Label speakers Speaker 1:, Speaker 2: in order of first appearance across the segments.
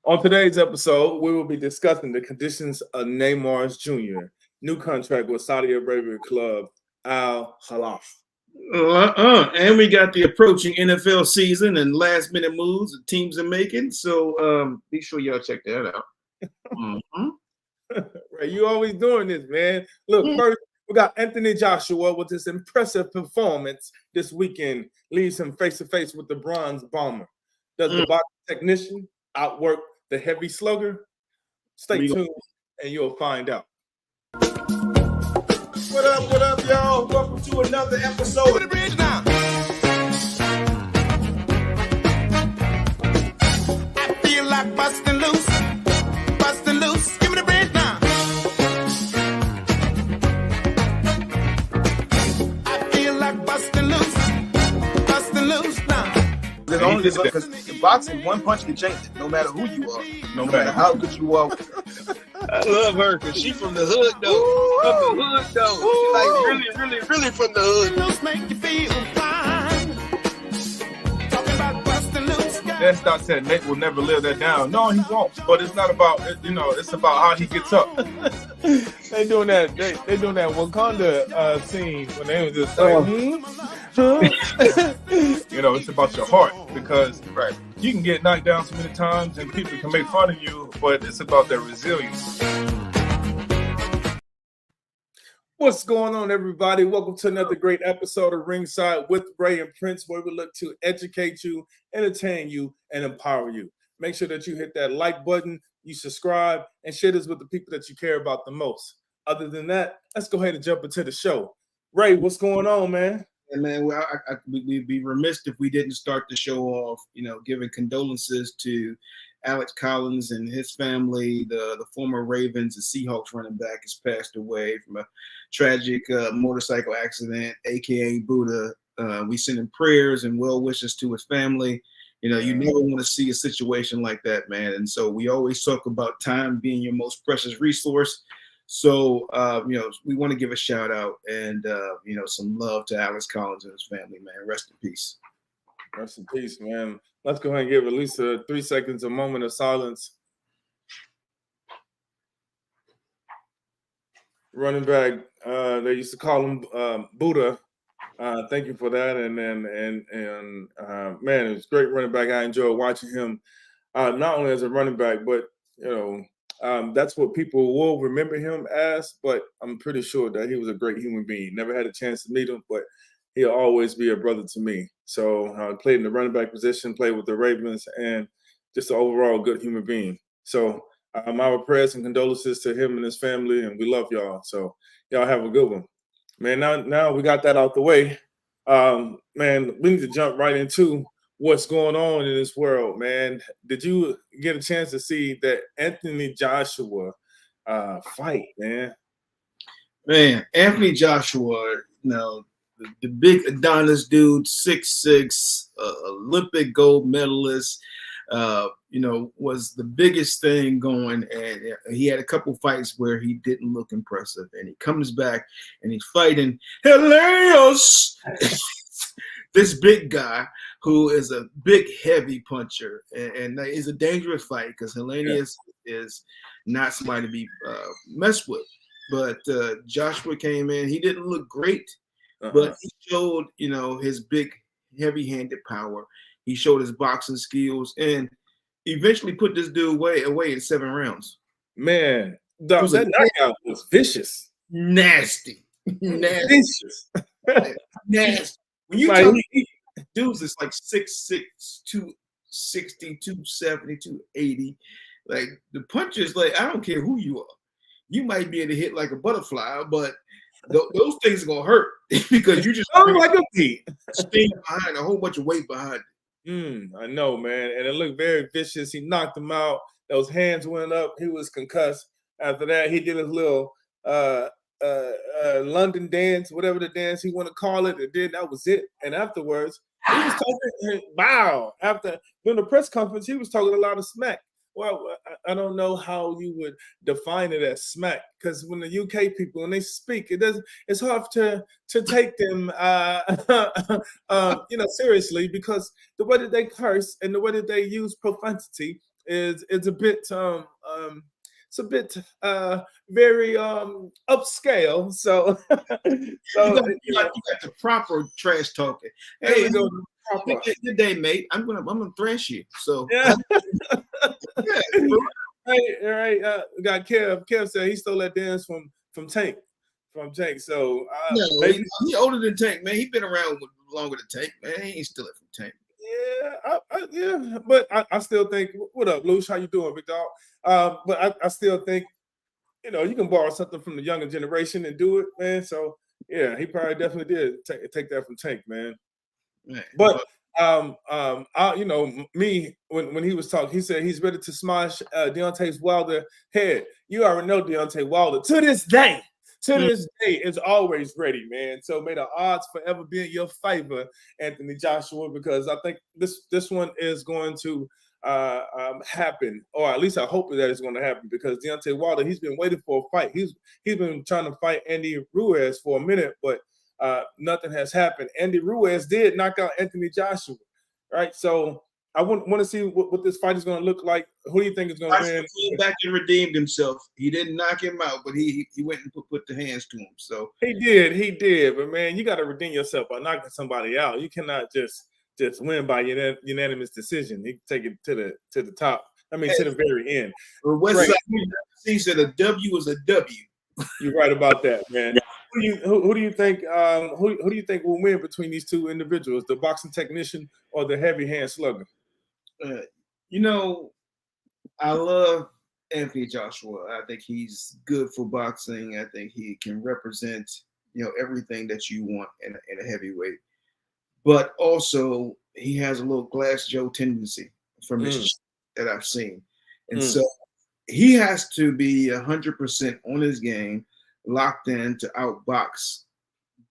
Speaker 1: On today's episode, we will be discussing the conditions of Neymar's Jr. new contract with Saudi Arabia club Al Khalaf.
Speaker 2: And we got the approaching NFL season and last minute moves the teams are making. So be sure y'all check that out.
Speaker 1: Mm-hmm. Right, you always doing this, man. Look, first we got Anthony Joshua with his impressive performance this weekend, leaves him face to face with the Bronze Bomber. Does the boxing technician outwork the heavy slugger? Stay tuned and you'll find out.
Speaker 2: What up, y'all? Welcome to another episode of the Bridge Now.
Speaker 3: I feel like busting loose. Give me the bridge now. I feel like busting loose now.
Speaker 2: There's only this because in boxing, one punch can change it, no matter who you are, no matter how good you are.
Speaker 4: I love her because she from the hood though. From the hood though. She like really from the hood.
Speaker 3: Loose make you feel fine. Talking about busting loose.
Speaker 5: That's not said Nate will never live that down. No, he won't. But it's not about it's about how he gets up.
Speaker 1: They doing that. They doing that Wakanda scene when they was just like,
Speaker 5: It's about your heart because you can get knocked down so many times and people can make fun of you, but it's about their resilience.
Speaker 1: What's going on, everybody? Welcome to another great episode of Ringside with Ray and Prince, where we look to educate you, entertain you, and empower you. Make sure that you hit that like button, you subscribe, and share this with the people that you care about the most. Other than that, let's go ahead and jump into the show. Ray, what's going on, man?
Speaker 2: And man, we'd be remiss if we didn't start the show off, giving condolences to Alex Collins and his family. The former Ravens and Seahawks running back has passed away from a tragic motorcycle accident, aka Buddha. We send him prayers and well wishes to his family. You never want to see a situation like that, man. And so we always talk about time being your most precious resource. So, we want to give a shout out and, some love to Alex Collins and his family, man. Rest in peace.
Speaker 1: Rest in peace, man. Let's go ahead and give at least 3 seconds, a moment of silence. Running back, they used to call him Buddha. Thank you for that. And man, it was a great running back. I enjoyed watching him, not only as a running back, but, that's what people will remember him as, but I'm pretty sure that he was a great human being. Never had a chance to meet him, but he'll always be a brother to me. So played in the running back position, played with the Ravens, and just an overall good human being. So our prayers and condolences to him and his family, and we love y'all. So y'all have a good one. Man, now we got that out the way. Man, we need to jump right into what's going on in this world, man. Did you get a chance to see that Anthony Joshua fight, man?
Speaker 2: Man, Anthony Joshua, the big Adonis dude, 6'6", Olympic gold medalist, was the biggest thing going. And he had a couple fights where he didn't look impressive. And he comes back and he's fighting hilarious. This big guy who is a big, heavy puncher, and is a dangerous fight because Hellenius is not somebody to be messed with. But Joshua came in. He didn't look great, but he showed, his big, heavy-handed power. He showed his boxing skills and eventually put this dude away in 7 rounds.
Speaker 1: Man, that knockout was vicious.
Speaker 2: Nasty.
Speaker 1: Vicious.
Speaker 2: Nasty. When you tell me dudes is like 6'6", 260, 270, 280, like the punches, like I don't care who you are. You might be able to hit like a butterfly, but those things are gonna hurt because you just
Speaker 1: like a beat.
Speaker 2: Steam behind a whole bunch of weight behind it.
Speaker 1: I know, man, and it looked very vicious. He knocked him out. Those hands went up. He was concussed. After that, he did his little London dance, whatever the dance he want to call it. That was it. And afterwards, he was talking. Wow! After during the press conference, he was talking a lot of smack. Well, I don't know how you would define it as smack, because when the UK people, when they speak, it's hard to take them seriously, because the way that they curse and the way that they use profanity is a bit it's a bit very upscale. So
Speaker 2: You got the proper trash talking.
Speaker 1: there
Speaker 2: Hey,
Speaker 1: we go. Proper.
Speaker 2: good day, mate. I'm gonna thrash you. So
Speaker 1: Yeah.
Speaker 2: yeah,
Speaker 1: Right, right. We got Kev. Kev said he stole that dance from Tank. From Tank. So
Speaker 2: no,
Speaker 1: maybe
Speaker 2: he older than Tank, man. He been around longer than Tank, man. He ain't stealing from Tank.
Speaker 1: yeah, but I still think. What up, Luce? How you doing, big dog? But I still think you can borrow something from the younger generation and do it, man. So yeah, he probably definitely did take that from Tank, man.
Speaker 2: Man,
Speaker 1: But me when he was talking, he said he's ready to smash Deontay Wilder head. You already know Deontay Wilder to this day is always ready, man. So may the odds forever be in your favor, Anthony Joshua, because I think this one is going to happen, or at least I hope that it's going to happen, because Deontay Wilder, he's been waiting for a fight. He's been trying to fight Andy Ruiz for a minute, but nothing has happened. Andy Ruiz did knock out Anthony Joshua, right? So I want to see what this fight is going to look like. Who do you think is going to win?
Speaker 2: He came back and redeemed himself. He didn't knock him out, but he went and put the hands to him. So
Speaker 1: he did. But man, you got to redeem yourself by knocking somebody out. You cannot just win by unanimous decision. You take it to the top. I mean, to the very end.
Speaker 2: West Side, he said a W is a W.
Speaker 1: You're right about that, man. Who do you think? Who do you think will win between these two individuals, the boxing technician or the heavy hand slugger?
Speaker 2: I love Anthony Joshua. I think he's good for boxing. I think he can represent, everything that you want in a heavyweight. But also, he has a little Glass Joe tendency from that I've seen, and so he has to be 100% on his game, locked in to outbox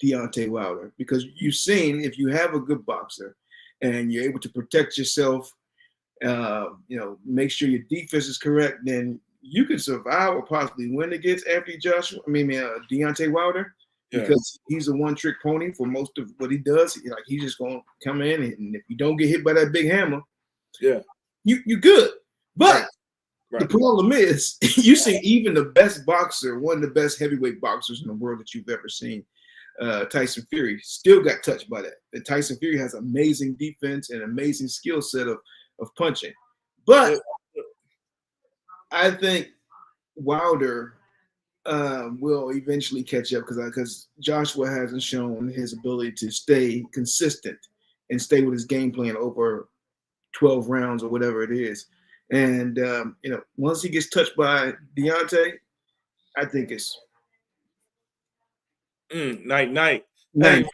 Speaker 2: Deontay Wilder, because you've seen if you have a good boxer and you're able to protect yourself, make sure your defense is correct, then you can survive or possibly win against Deontay Wilder, because he's a one-trick pony for most of what he does. He's just gonna come in, and if you don't get hit by that big hammer, you're good. But the problem is, you see, even the best boxer, one of the best heavyweight boxers in the world that you've ever seen, Tyson Fury, still got touched by that. And Tyson Fury has amazing defense and amazing skill set of punching. But I think Wilder will eventually catch up, because Joshua hasn't shown his ability to stay consistent and stay with his game plan over 12 rounds or whatever it is. And once he gets touched by Deontay, I think it's
Speaker 1: night. Hey,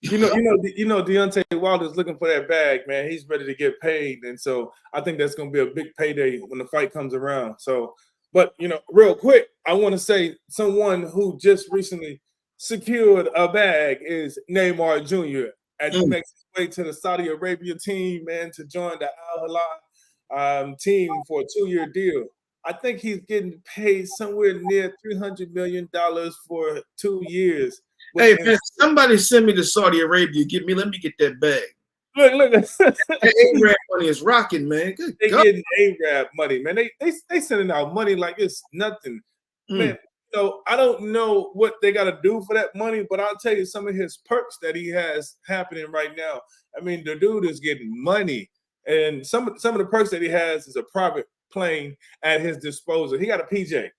Speaker 1: Deontay Wilder's looking for that bag, man. He's ready to get paid, and so I think that's going to be a big payday when the fight comes around. So, but real quick, I want to say someone who just recently secured a bag is Neymar Jr. as he makes his way to the Saudi Arabia team, man, to join the Al Hilal team for a 2-year deal. I think he's getting paid somewhere near $300 million for 2 years.
Speaker 2: Hey, man, somebody send me to Saudi Arabia. Let me get that bag.
Speaker 1: Look.
Speaker 2: Arab money is rocking, man. Good
Speaker 1: they
Speaker 2: God.
Speaker 1: getting Arab money, man. They sending out money like it's nothing, man. I don't know what they got to do for that money, but I'll tell you some of his perks that he has happening right now. I mean, the dude is getting money, and some of the perks that he has is a private plane at his disposal. He got a PJ.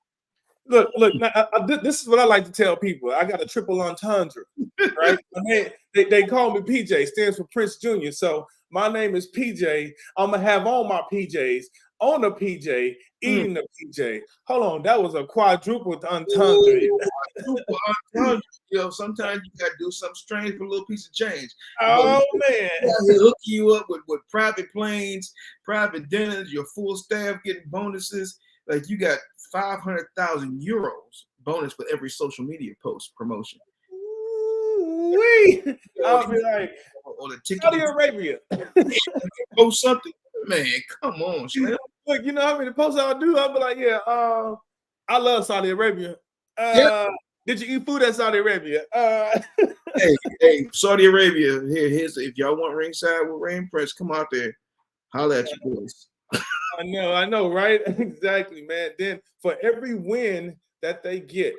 Speaker 1: Look. Now, this is what I like to tell people. I got a triple entendre, right? They call me PJ, stands for Prince Jr. So my name is PJ. I'm gonna have on my PJs, on the PJ, eating the PJ. Hold on, that was a quadruple entendre.
Speaker 2: Sometimes you gotta do something strange for a little piece of change.
Speaker 1: Oh man,
Speaker 2: they hook you up with private planes, private dinners, your full staff getting bonuses. Like you got 500,000 euros bonus for every social media post promotion.
Speaker 1: I'll be like,
Speaker 2: on a ticket.
Speaker 1: Saudi Arabia.
Speaker 2: Post something, man. Come on,
Speaker 1: look. You know how many posts I'll do? I'll be like, I love Saudi Arabia. Did you eat food at Saudi Arabia?
Speaker 2: Hey, Saudi Arabia. Here's if y'all want ringside with Rain Press, come out there, holla at your boys.
Speaker 1: I know, right? Exactly, man. Then for every win that they get,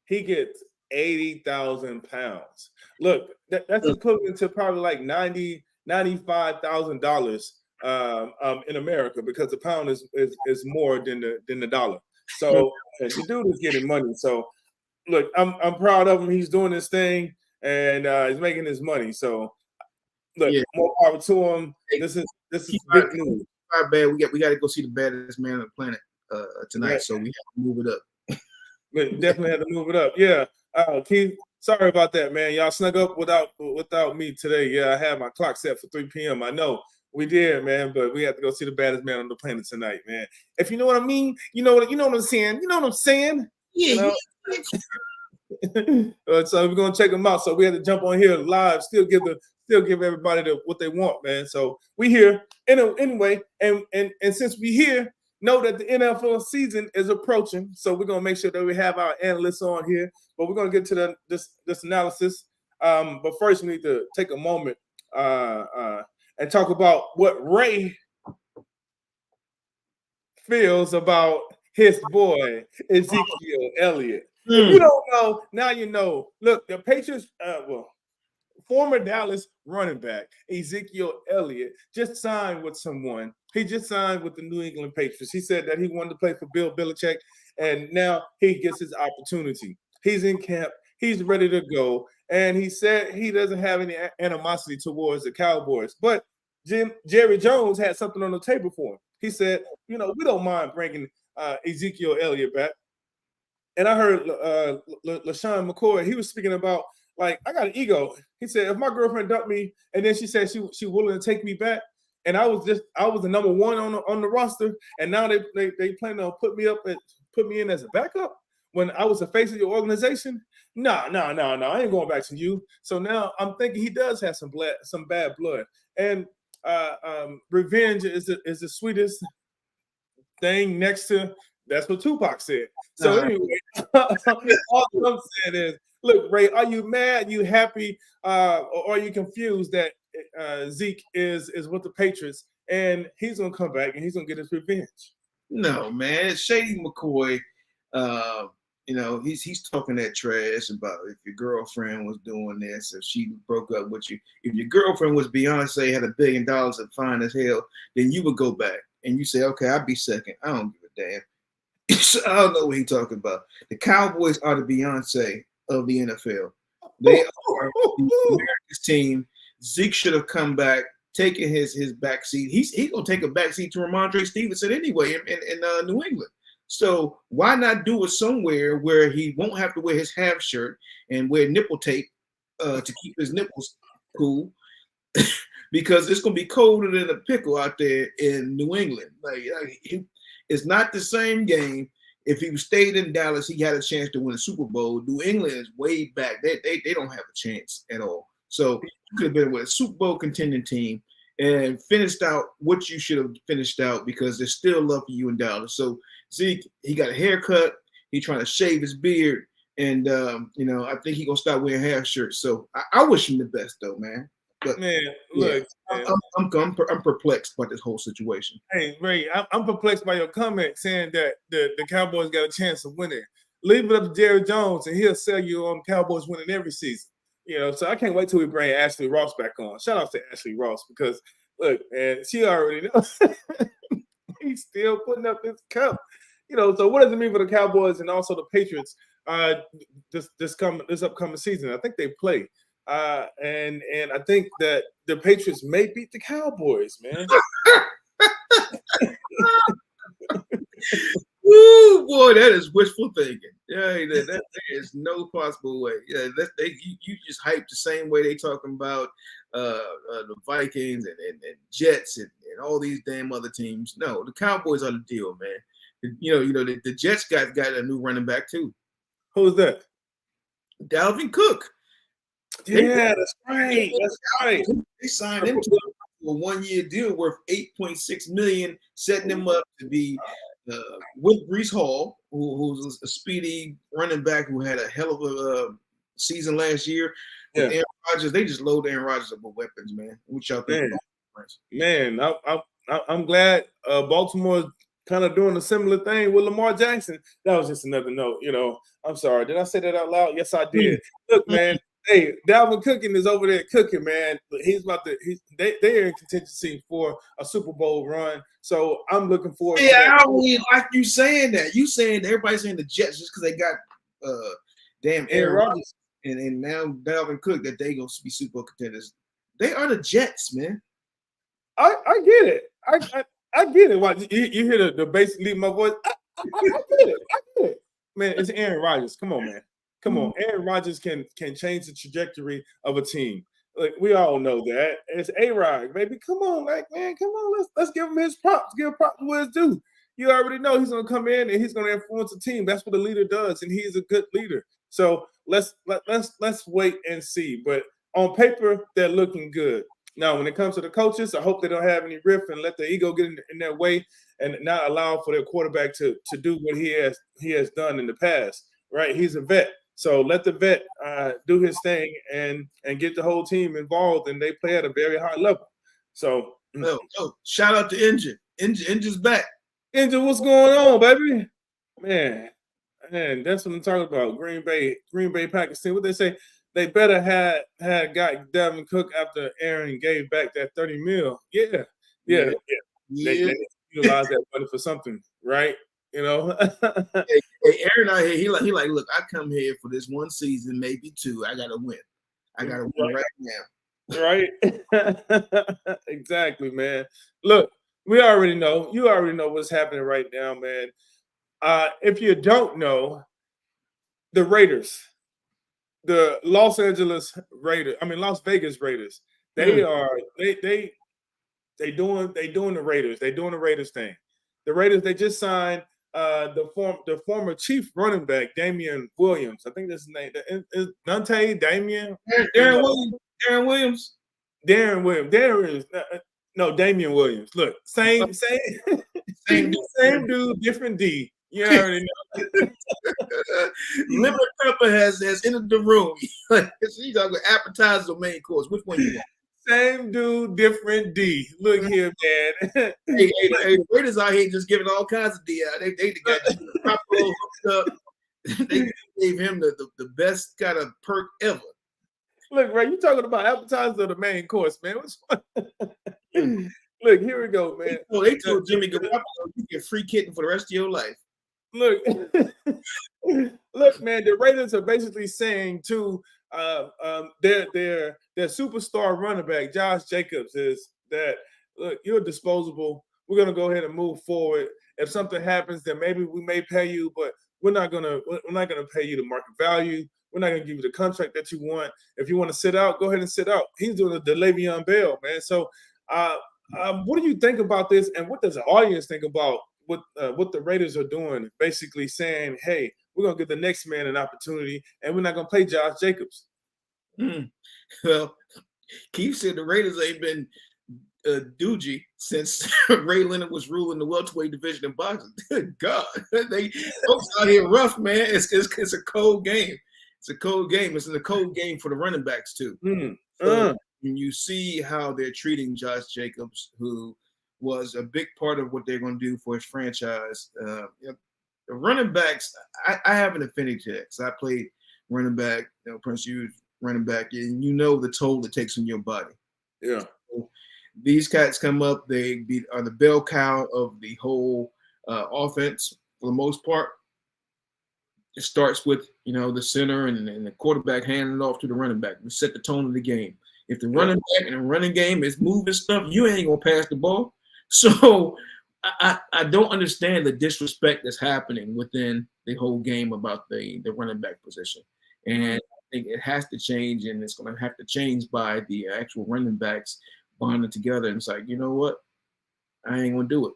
Speaker 1: he gets 80,000 pounds. Look, that's equivalent to probably like $95,000 in America because the pound is more than the dollar. So the dude is getting money. So look, I'm proud of him. He's doing this thing and he's making his money. So look,
Speaker 2: Yeah.
Speaker 1: more power to him. This is big news.
Speaker 2: Our bad. We got to go see the baddest man on the planet tonight.
Speaker 1: Right.
Speaker 2: So we have to move it up.
Speaker 1: But definitely had to move it up. Yeah. Keith, sorry about that, man. Y'all snuck up without me today. Yeah, I had my clock set for 3 p.m. I know we did, man, but we had to go see the baddest man on the planet tonight, man. If you know what I mean, you know what I'm saying. You know what I'm saying?
Speaker 2: Yeah.
Speaker 1: So we're gonna check them out. So we had to jump on here live, still give everybody what they want, man. So we here anyway, and since we here, know that the NFL season is approaching. So we're gonna make sure that we have our analysts on here. But we're gonna get to this analysis. But first, we need to take a moment and talk about what Ray feels about his boy Ezekiel Elliott. If you don't know, now you know. Look, the Patriots, former Dallas running back Ezekiel Elliott just signed with someone. He just signed with the New England Patriots. He said that he wanted to play for Bill Belichick, and now he gets his opportunity. He's in camp. He's ready to go, and he said he doesn't have any animosity towards the Cowboys. But Jerry Jones had something on the table for him. He said, we don't mind bringing Ezekiel Elliott back. And I heard LaShawn McCoy, he was speaking about, like, I got an ego. He said, if my girlfriend dumped me and then she said she willing to take me back, and I was the number one on the roster, and now they plan to put me in as a backup when I was the face of your organization. No, I ain't going back to you. So now I'm thinking he does have some bad blood. And revenge is the sweetest thing next to. That's what Tupac said. So anyway, all I'm saying is, look, Ray, are you mad? You happy? Or are you confused that Zeke is with the Patriots and he's gonna come back and he's gonna get his revenge?
Speaker 2: No, man. Shady McCoy, he's talking that trash about if your girlfriend was doing this, if she broke up with you. If your girlfriend was Beyonce, had $1 billion and fine as hell, then you would go back and you say, okay, I'll be second. I don't give a damn. I don't know what he's talking about. The Cowboys are the Beyonce of the NFL. They are America's team. Zeke should have come back, taken his back seat. He's gonna take a back seat to Ramondre Stevenson anyway in New England. So why not do it somewhere where he won't have to wear his half shirt and wear nipple tape to keep his nipples cool? Because it's gonna be colder than a pickle out there in New England. It's not the same game. If he stayed in Dallas, he had a chance to win a Super Bowl. New England is way back. They don't have a chance at all. So you could have been with a Super Bowl contending team and finished out what you should have finished out because there's still love for you in Dallas. So Zeke, he got a haircut. He trying to shave his beard. And, I think he's going to start wearing half shirts. So I wish him the best, though, man. But,
Speaker 1: man, look,
Speaker 2: yeah, I'm perplexed by this whole situation.
Speaker 1: Hey, Ray, I'm perplexed by your comment saying that the Cowboys got a chance of winning. Leave it up to Jerry Jones, and he'll sell you on Cowboys winning every season. So I can't wait till we bring Ashley Ross back on. Shout out to Ashley Ross because, look, man, she already knows he's still putting up his cup. So what does it mean for the Cowboys and also the Patriots this upcoming season? I think they play. And I think that the Patriots may beat the Cowboys, man.
Speaker 2: Woo, boy, that is wishful thinking. Yeah, there is no possible way. Yeah, you just hype the same way they talking about the Vikings and Jets and all these damn other teams. No, the Cowboys are the deal, man. The Jets got a new running back too.
Speaker 1: Who's that?
Speaker 2: Dalvin Cook.
Speaker 1: Yeah, that's right. That's right.
Speaker 2: They signed him to a 1-year deal worth $8.6 million, setting him up to be with Breece Hall, who's a speedy running back who had a hell of a season last year.
Speaker 1: Yeah.
Speaker 2: With Aaron Rodgers, they just load Aaron Rodgers up with weapons, man. Which y'all think?
Speaker 1: Man, I'm glad Baltimore's kind of doing a similar thing with Lamar Jackson. That was just another note. I'm sorry. Did I say that out loud? Yes, I did. Look, man. Hey, Dalvin Cooking is over there cooking, man. He's about to. They're in contingency for a Super Bowl run. So I'm looking forward.
Speaker 2: Yeah, I don't really like you saying that. You saying everybody's saying the Jets just because they got damn Aaron Rodgers and now Dalvin Cook that they gonna be Super Bowl contenders. They are the Jets, man.
Speaker 1: I get it. I get it. Why you hear the bass leave my voice? I get it. I get it. Man, it's Aaron Rodgers. Come on, man. Come on. Aaron Rodgers can change the trajectory of a team. Like we all know that. It's A-Rod, baby. Come on, man, come on. Let's give him his props. Give props where it's due. You already know he's gonna come in and he's gonna influence the team. That's what a leader does, and he's a good leader. So let's wait and see. But on paper, they're looking good. Now, when it comes to the coaches, I hope they don't have any riff and let the ego get in their way and not allow for their quarterback to do what he has done in the past. Right? He's a vet. So let the vet do his thing and get the whole team involved, and they play at a very high level. So,
Speaker 2: shout out to Engine. Engine's back.
Speaker 1: Engine, what's going on, baby? Man, that's what I'm talking about. Green Bay Packers team. What they say? They better had got Dalvin Cook after Aaron gave back that $30 million. Yeah. They utilize that money for something, right?
Speaker 2: Hey, Aaron out here, he like, look, I come here for this one season, maybe two. I gotta win. I gotta win right now.
Speaker 1: Right? Exactly, man. Look, you already know what's happening right now, man. If you don't know, the Raiders, the Las Vegas Raiders, they doing the Raiders. They doing the Raiders thing. The Raiders, they just signed the former Chief running back, Damian Williams. I think that's his name. Is Dante Damian?
Speaker 2: Darren Williams.
Speaker 1: Damian Williams. Look, same dude, different D. You already know.
Speaker 2: Lemon Pepper has entered the room. He's talking appetizer or main course. Which one you want?
Speaker 1: Same dude, different D. Look here, man.
Speaker 2: hey, the Raiders out here just giving all kinds of D out. They got hooked up. They gave him the best kind of perk ever.
Speaker 1: Look, Ray, you talking about appetizer or the main course, man? Look, here we go, man.
Speaker 2: They told Jimmy Garoppolo you get free kitten for the rest of your life.
Speaker 1: Look, man, the Raiders are basically saying to their superstar running back, Josh Jacobs, is that, look, you're disposable. We're gonna go ahead and move forward. If something happens, then maybe we may pay you, but we're not gonna pay you the market value. We're not gonna give you the contract that you want. If you want to sit out, go ahead and sit out. He's doing a Le'Veon Bell, man. So what do you think about this, and what does the audience think about what the Raiders are doing, basically saying, hey, we're going to give the next man an opportunity, and we're not going to play Josh Jacobs?
Speaker 2: Well, Keith said the Raiders ain't been doogie since Ray Leonard was ruling the welterweight division in boxing. Good God. They folks out here rough, man. It's a cold game. It's a cold game. It's a cold game for the running backs, too. So when you see how they're treating Josh Jacobs, who was a big part of what they're going to do for his franchise. The running backs, I have an affinity to that because I played running back, Prince Hughes running back, and you know the toll it takes on your body.
Speaker 1: Yeah.
Speaker 2: So these cats come up, they are the bell cow of the whole offense for the most part. It starts with, the center and the quarterback handing it off to the running back to set the tone of the game. If the running back in the running game is moving stuff, you ain't going to pass the ball. So I don't understand the disrespect that's happening within the whole game about the running back position. And I think it has to change, and it's going to have to change by the actual running backs bonding together. And it's like, you know what? I ain't going to do it.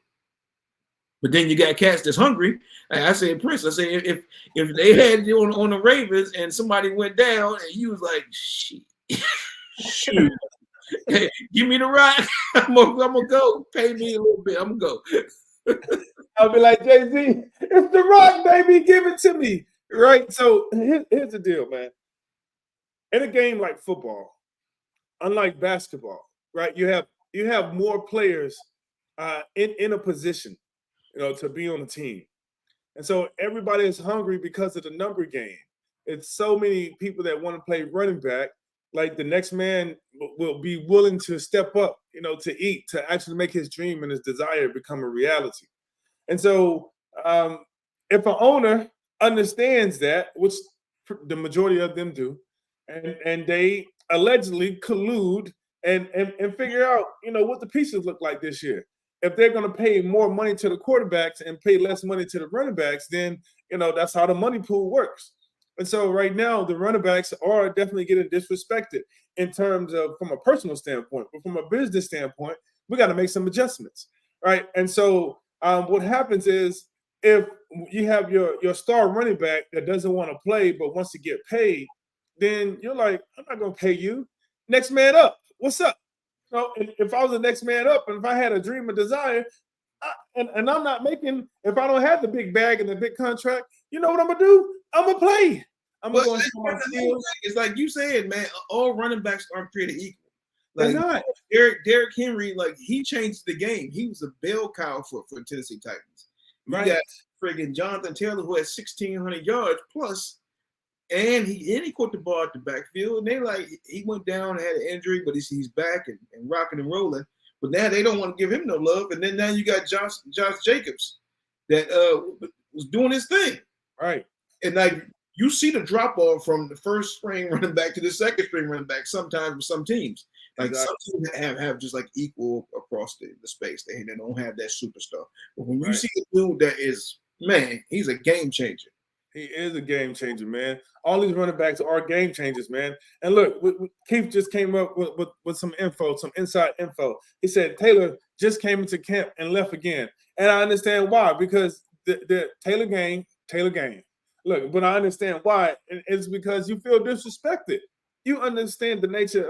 Speaker 2: But then you got cats that's hungry. I said, Prince, if they had you on the Ravens and somebody went down and you was like, shit. Hey, give me the rock. I'm gonna go. Pay me a little bit. I'm gonna go.
Speaker 1: I'll be like, Jay-Z, it's the rock, baby. Give it to me. Right? So here's the deal, man. In a game like football, unlike basketball, right? You have more players in a position, to be on the team. And so everybody is hungry because of the number game. It's so many people that want to play running back. Like the next man will be willing to step up, to eat, to actually make his dream and his desire become a reality. And so, if an owner understands that, which the majority of them do, and they allegedly collude and figure out, what the pieces look like this year. If they're going to pay more money to the quarterbacks and pay less money to the running backs, then that's how the money pool works. And so right now, the running backs are definitely getting disrespected in terms of from a personal standpoint, but from a business standpoint, we got to make some adjustments, right? And so what happens is if you have your star running back that doesn't want to play but wants to get paid, then you're like, I'm not going to pay you. Next man up. What's up? If I was the next man up and if I had a dream or desire, and I'm not making, if I don't have the big bag and the big contract, you know what I'm going to do? I'm going to play. I'm going to go and show my skills.
Speaker 2: It's like you said, man, all running backs aren't created equal.
Speaker 1: They're
Speaker 2: Like
Speaker 1: not.
Speaker 2: Derrick Henry, like he changed the game. He was a bell cow for Tennessee Titans. You
Speaker 1: Right.
Speaker 2: got friggin' Jonathan Taylor who had 1,600 yards plus, and he caught the ball at the backfield. And they like he went down and had an injury, but he's back and rocking and rolling. But now they don't want to give him no love. And then now you got Josh Jacobs that was doing his thing.
Speaker 1: Right.
Speaker 2: And like you see the drop off from the first string running back to the second string running back sometimes with some teams. Like
Speaker 1: Exactly.
Speaker 2: some teams have just like equal across the space. They don't have that superstar. But when you
Speaker 1: Right.
Speaker 2: see a dude that is, man, he's a game changer.
Speaker 1: He is a game changer, man. All these running backs are game changers, man. And look, Keith just came up with some info, some inside info. He said Taylor just came into camp and left again. And I understand why, because the Taylor game. Look, but I understand why. And it's because you feel disrespected. You understand the nature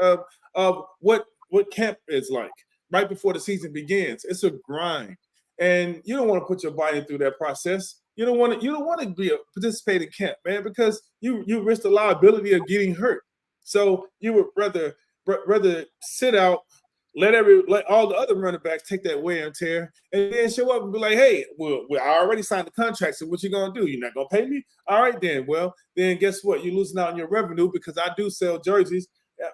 Speaker 1: of what camp is like right before the season begins. It's a grind. And you don't want to put your body through that process. You don't want to be a participate in camp, man, because you risk the liability of getting hurt. So you would rather sit out, let all the other running backs take that wear and tear, and then show up and be like, hey, well, I already signed the contract, so what you gonna do? You're not gonna pay me? All right, then. Well, then guess what? You're losing out on your revenue because I do sell jerseys,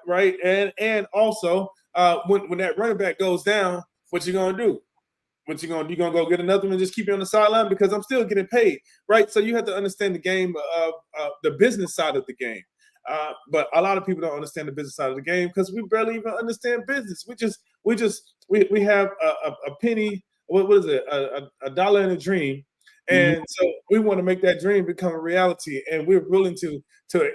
Speaker 1: right? And also when that running back goes down, what you gonna do? What you gonna do? You gonna go get another one and just keep you on the sideline because I'm still getting paid, right? So you have to understand the game of the business side of the game. But a lot of people don't understand the business side of the game because we barely even understand business. We have a penny. What is it? A dollar in a dream, and so we want to make that dream become a reality, and we're willing to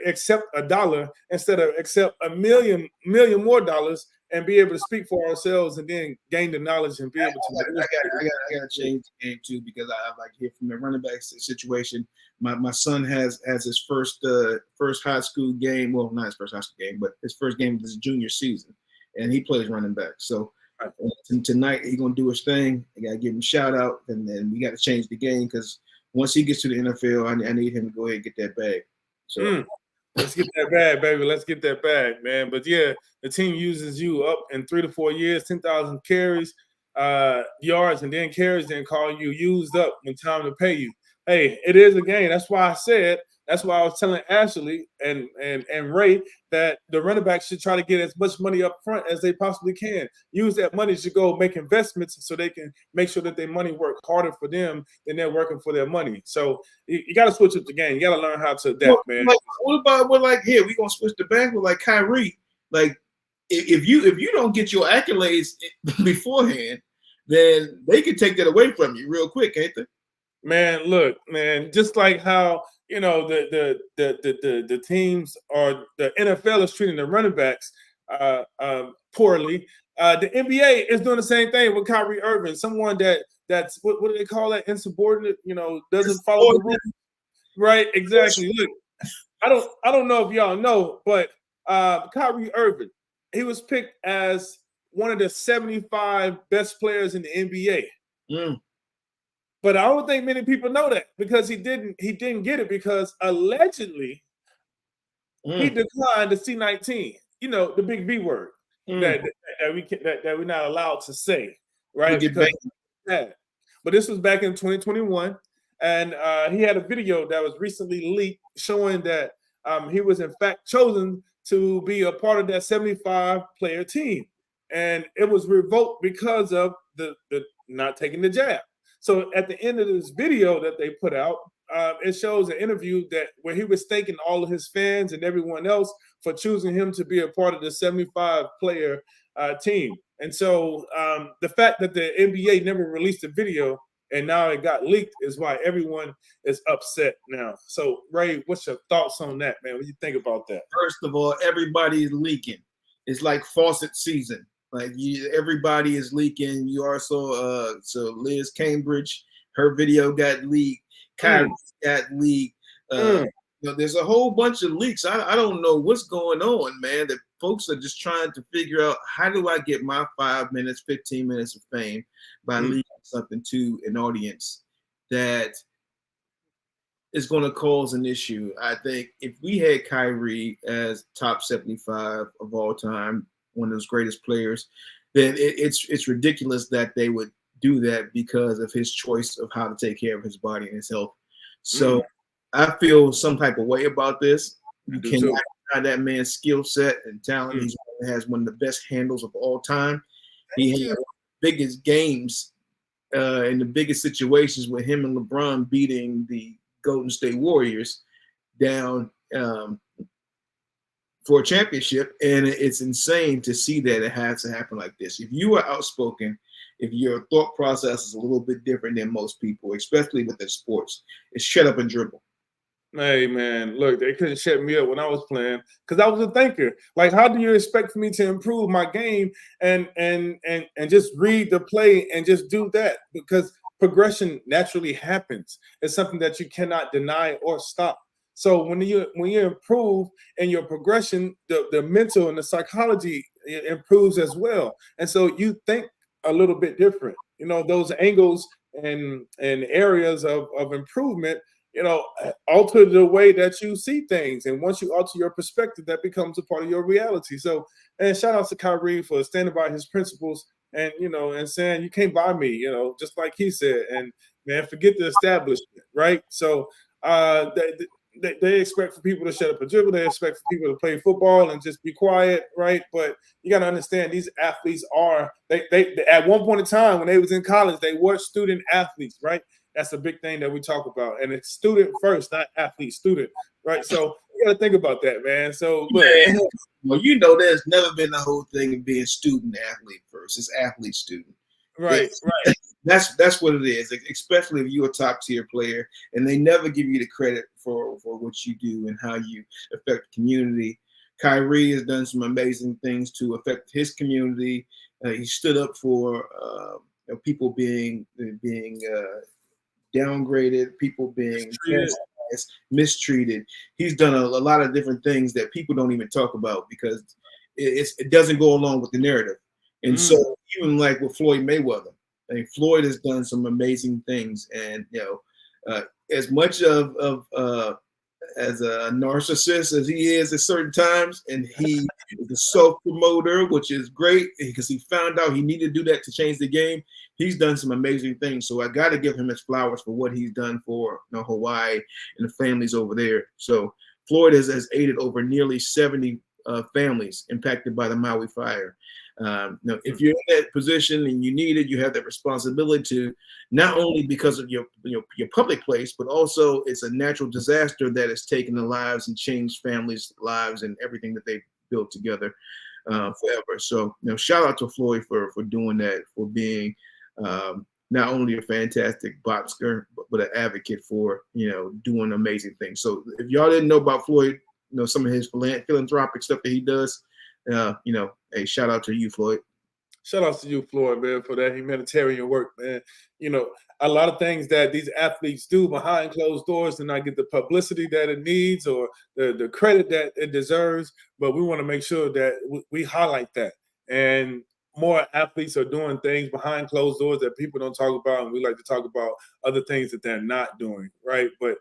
Speaker 1: accept $1 instead of accept a million more dollars and be able to speak for ourselves and then gain the knowledge and be able to.
Speaker 2: I got to change the game too because I like here from the running back situation. My son has his first high school game. Well, not his first high school game, but his first game of his junior season, and he plays running back. So tonight he's gonna do his thing. I gotta give him a shout out, and then we got to change the game because once he gets to the NFL, I need him to go ahead and get that bag. So.
Speaker 1: Let's get that bag, baby. Let's get that bag, man. But yeah, the team uses you up in 3 to 4 years, 10,000 carries, yards, and then carries, then call you used up when time to pay you. Hey, it is a game. That's why I was telling Ashley and Ray that the running back should try to get as much money up front as they possibly can. Use that money to go make investments so they can make sure that their money work harder for them than they're working for their money. So you got to switch up the game. You got to learn how to adapt, man.
Speaker 2: Like, what about here? We're gonna switch the back with like Kyrie. Like if you don't get your accolades beforehand, then they can take that away from you real quick, ain't they?
Speaker 1: Man, look, man, just like how the teams or the NFL is treating the running backs poorly. The NBA is doing the same thing with Kyrie Irving, someone that's what do they call that? Insubordinate, doesn't follow the rules. Right, exactly. Look, I don't know if y'all know, but Kyrie Irving, he was picked as one of the 75 best players in the NBA. But I don't think many people know that because he didn't get it because allegedly he declined the C-19, the big V word that we're not allowed to say. right?
Speaker 2: Get
Speaker 1: Because
Speaker 2: back.
Speaker 1: but this was back in 2021, and he had a video that was recently leaked showing that he was in fact chosen to be a part of that 75-player team, and it was revoked because of the not taking the jab. So at the end of this video that they put out, it shows an interview that where he was thanking all of his fans and everyone else for choosing him to be a part of the 75-player team. And so the fact that the NBA never released a video and now it got leaked is why everyone is upset now. So, Ray, what's your thoughts on that, man? What do you think about that?
Speaker 2: First of all, everybody is leaking. It's like faucet season. Like everybody is leaking. You also, so Liz Cambridge, her video got leaked. Kyrie got leaked. There's a whole bunch of leaks. I don't know what's going on, man. That folks are just trying to figure out, how do I get my 5 minutes, 15 minutes of fame by leaking something to an audience that is going to cause an issue. I think if we had Kyrie as top 75 of all time, one of those greatest players, then it's ridiculous that they would do that because of his choice of how to take care of his body and his health. So I feel some type of way about this. You cannot deny that man's skill set and talent. He has one of the best handles of all time. He had the biggest games in the biggest situations with him and LeBron beating the Golden State Warriors down for a championship. And it's insane to see that it has to happen like this. If you are outspoken, if your thought process is a little bit different than most people, especially within sports, it's shut up and dribble.
Speaker 1: Hey, man, look, they couldn't shut me up when I was playing because I was a thinker. Like, how do you expect for me to improve my game and just read the play and just do that? Because progression naturally happens. It's something that you cannot deny or stop. So when you improve in your progression, the mental and the psychology improves as well. And so you think a little bit different. You know, those angles and areas of improvement, alter the way that you see things. And once you alter your perspective, that becomes a part of your reality. So, and shout out to Kyrie for standing by his principles and, and saying, you can't buy me, just like he said. And, man, forget the establishment, right? So they expect for people to shut up and dribble. They expect for people to play football and just be quiet, right? But you got to understand, these athletes they at one point in time when they was in college, they were student athletes, right? That's a big thing that we talk about. And it's student first, not athlete, student, right? So you got to think about that, man. So, look.
Speaker 2: Well, there's never been the whole thing of being student athlete first. It's athlete student.
Speaker 1: Right, right.
Speaker 2: That's what it is, especially if you're a top tier player and they never give you the credit for what you do and how you affect the community. Kyrie has done some amazing things to affect his community. He stood up for people being downgraded, people being mistreated. He's done a lot of different things that people don't even talk about because it doesn't go along with the narrative. And so even like with Floyd Mayweather, I mean, Floyd has done some amazing things. And, as much as a narcissist as he is at certain times, and he is a self-promoter, which is great because he found out he needed to do that to change the game. He's done some amazing things. So I got to give him his flowers for what he's done for Hawaii and the families over there. So Floyd has aided over nearly 70 families impacted by the Maui fire. If you're in that position and you need it, you have that responsibility to, not only because of your public place, but also it's a natural disaster that has taken the lives and changed families' lives and everything that they built together forever. So, shout out to Floyd for doing that, for being not only a fantastic boxer, but an advocate for, doing amazing things. So if y'all didn't know about Floyd, some of his philanthropic stuff that he does, hey, shout out to you, Floyd.
Speaker 1: Shout out to you, Floyd, man, for that humanitarian work, man. A lot of things that these athletes do behind closed doors do not get the publicity that it needs or the credit that it deserves, but we want to make sure that we highlight that. And more athletes are doing things behind closed doors that people don't talk about, and we like to talk about other things that they're not doing, right? But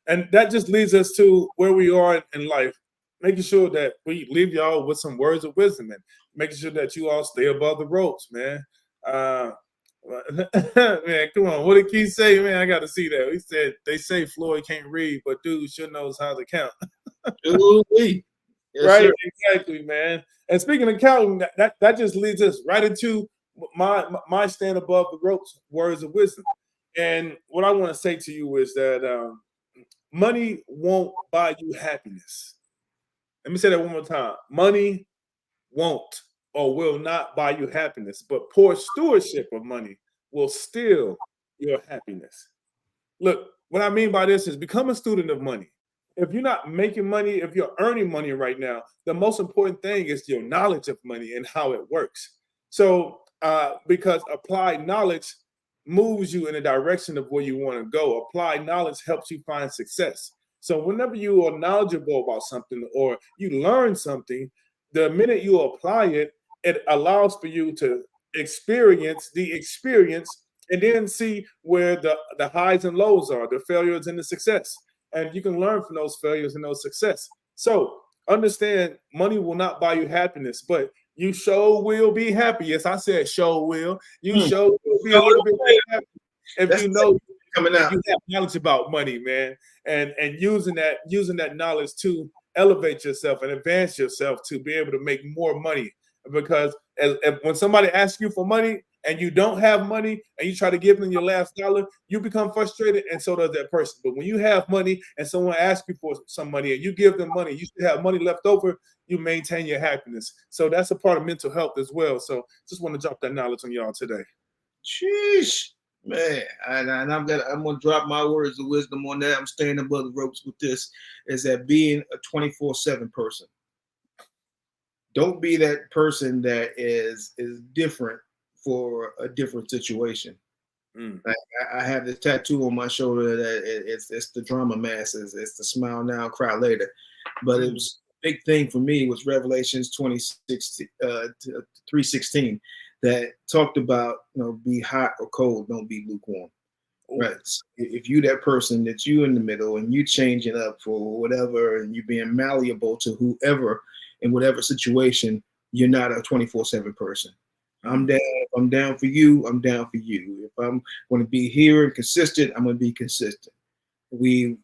Speaker 1: and that just leads us to where we are in life, making sure that we leave y'all with some words of wisdom and making sure that you all stay above the ropes, man. Man, come on. What did Keith say, man? I got to see that. He said, they say Floyd can't read, but dude sure knows how to count.
Speaker 2: Ooh-wee. Yes,
Speaker 1: Right?
Speaker 2: sir.
Speaker 1: Exactly, man. And speaking of counting, that just leads us right into my stand above the ropes words of wisdom. And what I want to say to you is that money won't buy you happiness. Let me say that one more time. Money won't or will not buy you happiness, but poor stewardship of money will steal your happiness. Look, what I mean by this is become a student of money. If you're not making money, if you're earning money right now, the most important thing is your knowledge of money and how it works. So, because applied knowledge moves you in the direction of where you want to go, applied knowledge helps you find success. So, whenever you are knowledgeable about something or you learn something, the minute you apply it, it allows for you to experience the experience and then see where the highs and lows are, the failures and the success. And you can learn from those failures and those success. So understand money will not buy you happiness, but you sure will be happy. Yes, I said sure will. You sure will be a little bit happy if
Speaker 2: That's
Speaker 1: you know
Speaker 2: coming out.
Speaker 1: you have knowledge about money, man, and using that knowledge to elevate yourself and advance yourself to be able to make more money. Because when somebody asks you for money and you don't have money and you try to give them your last dollar, you become frustrated, and so does that person. But when you have money and someone asks you for some money and you give them money, you still have money left over, you maintain your happiness. So that's a part of mental health as well. So just want to drop that knowledge on y'all today.
Speaker 2: Sheesh, man. And I'm gonna drop my words of wisdom on that. I'm staying above the ropes with this. Is that being a 24/7 person? Don't be that person that is different for a different situation. I have this tattoo on my shoulder that it's the drama masses. It's the smile now, cry later. But it was a big thing for me was Revelations 3:16 that talked about, be hot or cold, don't be lukewarm. Right. So if you that person that you in the middle and you changing up for whatever and you being malleable to whoever in whatever situation, you're not a 24/7 person. I'm down. If I'm down for you, I'm down for you. If I'm going to be here and consistent, I'm going to be consistent. We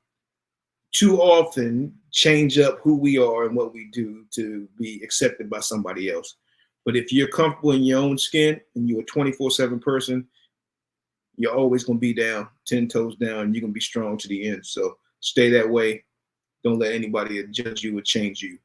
Speaker 2: too often change up who we are and what we do to be accepted by somebody else. But if you're comfortable in your own skin and you're a 24/7 person, you're always going to be down, 10 toes down, and you're going to be strong to the end. So stay that way. Don't let anybody judge you or change you.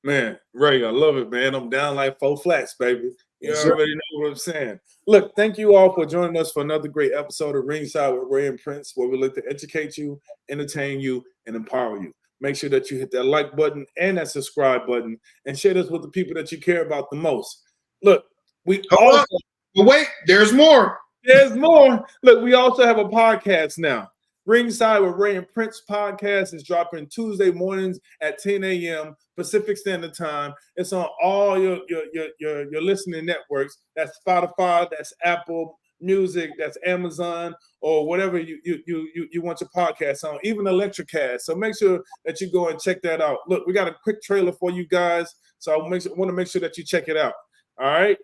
Speaker 1: Man, Ray, I love it, man. I'm down like 4 flats, baby. You
Speaker 2: Yes,
Speaker 1: already know what I'm saying. Look, thank you all for joining us for another great episode of Ringside with Ray and Prince, where we look to educate you, entertain you, and empower you. Make sure that you hit that like button and that subscribe button and share this with the people that you care about the most. Look, we also
Speaker 2: But wait, there's more.
Speaker 1: There's more. Look, we also have a podcast now. Ringside with Ray and Prince podcast is dropping Tuesday mornings at 10 a.m. Pacific Standard Time. It's on all your listening networks. That's Spotify, that's Apple Music, that's Amazon, or whatever you want your podcast on, even Electricast. So make sure that you go and check that out. Look, we got a quick trailer for you guys, so I want to make sure that you check it out. All right.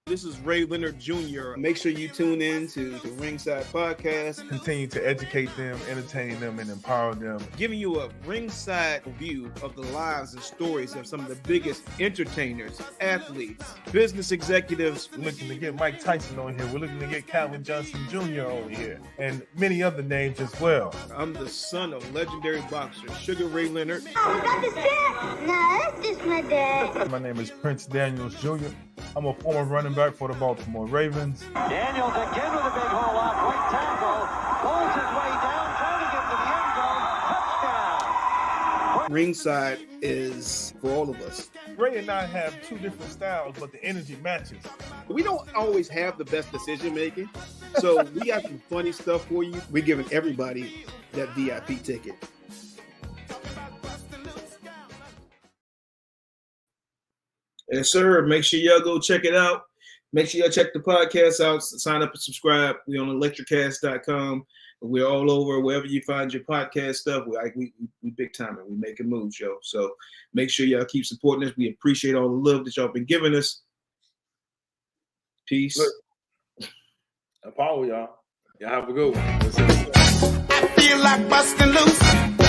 Speaker 6: This is Ray Leonard Jr. Make sure you tune in to the Ringside Podcast.
Speaker 5: Continue to educate them, entertain them, and empower them.
Speaker 6: Giving you a ringside view of the lives and stories of some of the biggest entertainers, athletes, business executives.
Speaker 5: We're looking to get Mike Tyson on here. We're looking to get Calvin Johnson Jr. on here. And many other names as well.
Speaker 6: I'm the son of legendary boxer Sugar Ray Leonard.
Speaker 7: Oh, is that the dad? No, that's just my dad.
Speaker 5: My name is Prince Daniels Jr. I'm a former running back for the Baltimore Ravens.
Speaker 8: Daniels again with a big hole out, great tackle, pulls his way down, trying to get to the end zone, touchdown.
Speaker 6: Ringside is for all of us.
Speaker 5: Ray and I have 2 different styles, but the energy matches.
Speaker 6: We don't always have the best decision making, so we got some funny stuff for you. We're giving everybody that VIP ticket.
Speaker 2: Yes, sir. Make sure y'all go check it out. Make sure y'all check the podcast out. Sign up and subscribe. We're on electricast.com. We're all over wherever you find your podcast stuff. We big time and we making moves, yo. So make sure y'all keep supporting us. We appreciate all the love that y'all been giving us. Peace.
Speaker 1: Look, Apollo, y'all. Y'all have a good one.
Speaker 3: I feel like busting loose.